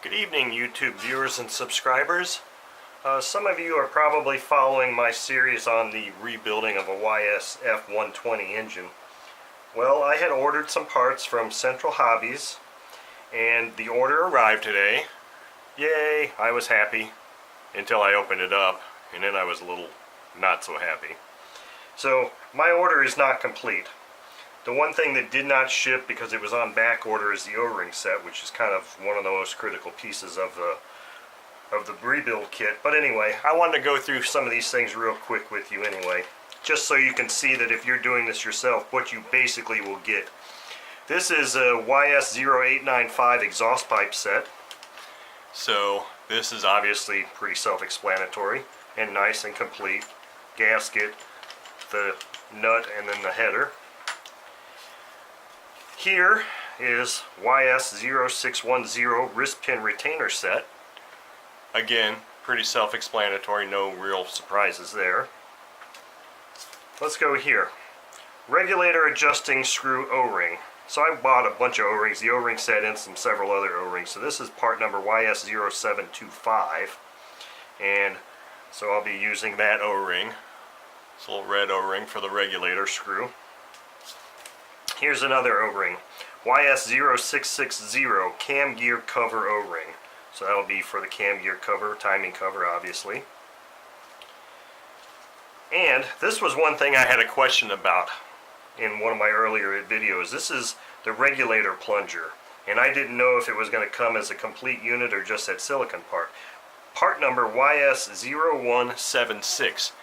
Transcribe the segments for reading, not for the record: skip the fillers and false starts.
Good evening, YouTube viewers and subscribers. Some of you are probably following my series on the rebuilding of a YS F-120 engine. Well, I had ordered some parts from Central Hobbies, and the order arrived today. Yay, I was happy until I opened it up, and then I was a little not so happy. So, my order is not complete. The one thing that did not ship because it was on back order is the O-ring set, which is kind of one of the most critical pieces of the rebuild kit. But anyway, I wanted to go through some of these things real quick with you anyway, just so you can see that if you're doing this yourself, what you basically will get. This is a YS0895 exhaust pipe set, so this is obviously pretty self-explanatory and nice and complete. Gasket, the nut, and then the header. Here is YS0610 wrist pin retainer set. Again, pretty self-explanatory, no real surprises there. Let's go here. Regulator adjusting screw O-ring. So I bought a bunch of O-rings, the O-ring set and several other O-rings. So this is part number YS0725. And so I'll be using that O-ring. This little red O-ring for the regulator screw. Here's another O-ring, YS0660 cam gear cover O-ring. So that'll be for the cam gear cover, timing cover obviously. And this was one thing I had a question about in one of my earlier videos. This is the regulator plunger, and I didn't know if it was going to come as a complete unit or just that silicon part. Part number YS0176.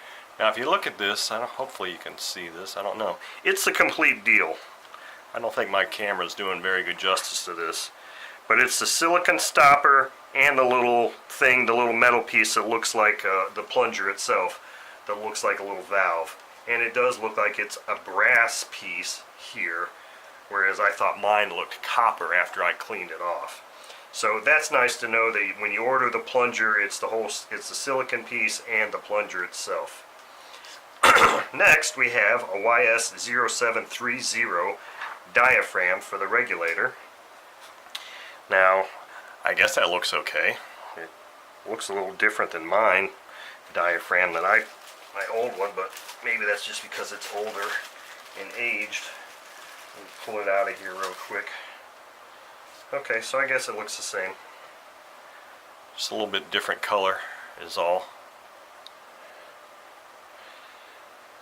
Now if you look at this, hopefully you can see this, I don't know. It's a complete deal. I don't think my camera's doing very good justice to this. But it's the silicon stopper and the little thing, the little metal piece that looks like the plunger itself, that looks like a little valve. And it does look like it's a brass piece here, whereas I thought mine looked copper after I cleaned it off. So that's nice to know that when you order the plunger, it's the silicon piece and the plunger itself. Next we have a YS0730 diaphragm for the regulator. Now, I guess that looks okay. It looks a little different than mine diaphragm than my old one, but maybe that's just because it's older and aged. Let me pull it out of here real quick. Okay, so I guess it looks the same. Just a little bit different color is all.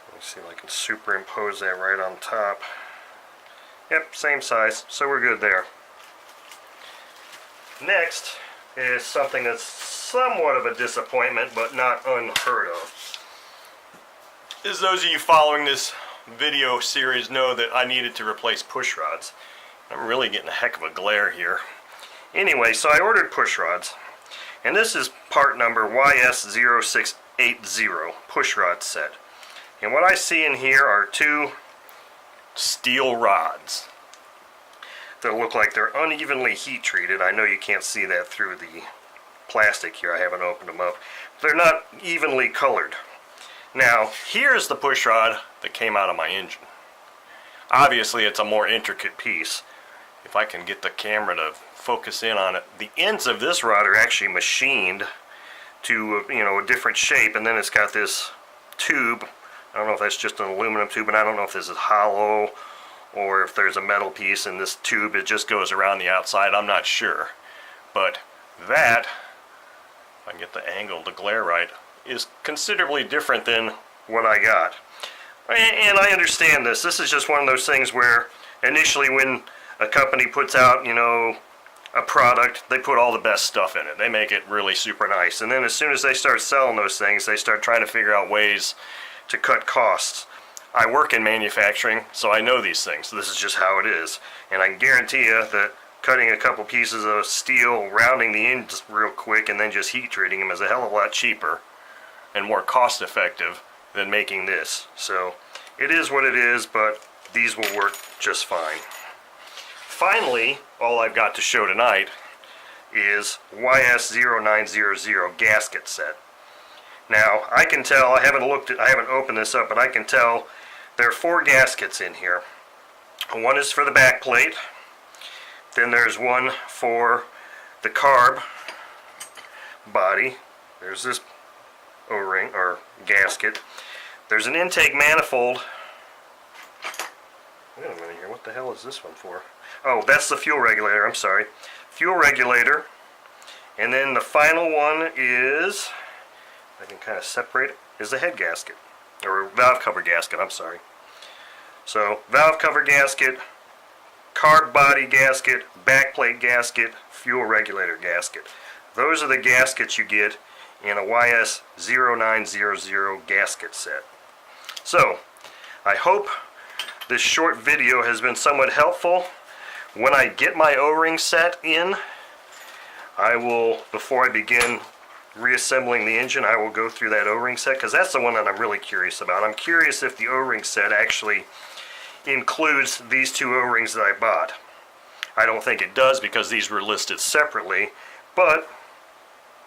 Let me see if I can superimpose that right on top. Yep, same size, so we're good there. Next is something that's somewhat of a disappointment, but not unheard of. As those of you following this video series know that I needed to replace push rods. I'm really getting a heck of a glare here. Anyway, so I ordered push rods, and this is part number YS0680 push rod set. And what I see in here are two steel rods that look like they're unevenly heat treated. I know you can't see that through the plastic here. I haven't opened them up. They're not evenly colored. Now, here's the push rod that came out of my engine. Obviously, it's a more intricate piece. If I can get the camera to focus in on it, the ends of this rod are actually machined to a different shape, and then it's got this tube. I don't know if that's just an aluminum tube, and I don't know if this is hollow or if there's a metal piece in this tube. It just goes around the outside. I'm not sure. But that, if I can get the angle, the glare right, is considerably different than what I got. And I understand this. This is just one of those things where initially when a company puts out, a product, they put all the best stuff in it. They make it really super nice. And then as soon as they start selling those things, they start trying to figure out ways to cut costs. I work in manufacturing, so I know these things. This is just how it is. And I can guarantee you that cutting a couple pieces of steel, rounding the ends real quick, and then just heat treating them is a hell of a lot cheaper and more cost effective than making this. So it is what it is, but these will work just fine. Finally, all I've got to show tonight is YS0900 gasket set. Now, I can tell, I haven't opened this up, but I can tell there are 4 gaskets in here. One is for the back plate, then there's one for the carb body. There's this O-ring or gasket. There's an intake manifold. Wait a minute here, what the hell is this one for? Oh, that's the fuel regulator, I'm sorry. Fuel regulator. And then the final one is, I can kind of separate it, is the head gasket. Or valve cover gasket, I'm sorry. So, valve cover gasket, carb body gasket, backplate gasket, fuel regulator gasket. Those are the gaskets you get in a YS0900 gasket set. So, I hope this short video has been somewhat helpful. When I get my O-ring set in, I will, before I begin reassembling the engine, I will go through that O-ring set, because that's the one that I'm really curious about. I'm curious if the O-ring set actually includes these two O-rings that I bought. I don't think it does, because these were listed separately, but,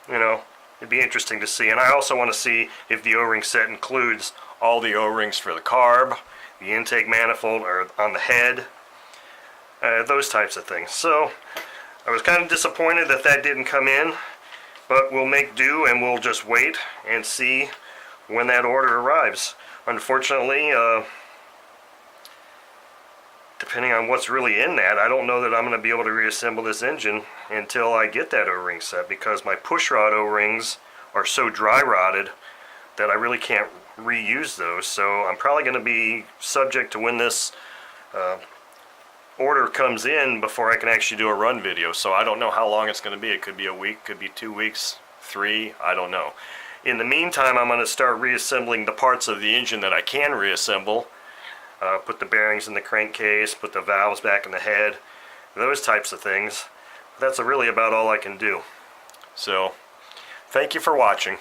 you know, it'd be interesting to see. And I also want to see if the O-ring set includes all the O-rings for the carb, the intake manifold, or on the head, those types of things. So, I was kind of disappointed that that didn't come in, but we'll make do and we'll just wait and see when that order arrives. Unfortunately, depending on what's really in that, I don't know that I'm going to be able to reassemble this engine until I get that O-ring set, because my push rod O-rings are so dry rotted that I really can't reuse those. So I'm probably going to be subject to when this order comes in before I can actually do a run video. So I don't know how long it's going to be. It could be a week, could be 2 weeks, 3, I don't know. In the meantime, I'm going to start reassembling the parts of the engine that I can reassemble. Put the bearings in the crankcase, put the valves back in the head, those types of things. That's really about all I can do. So, thank you for watching.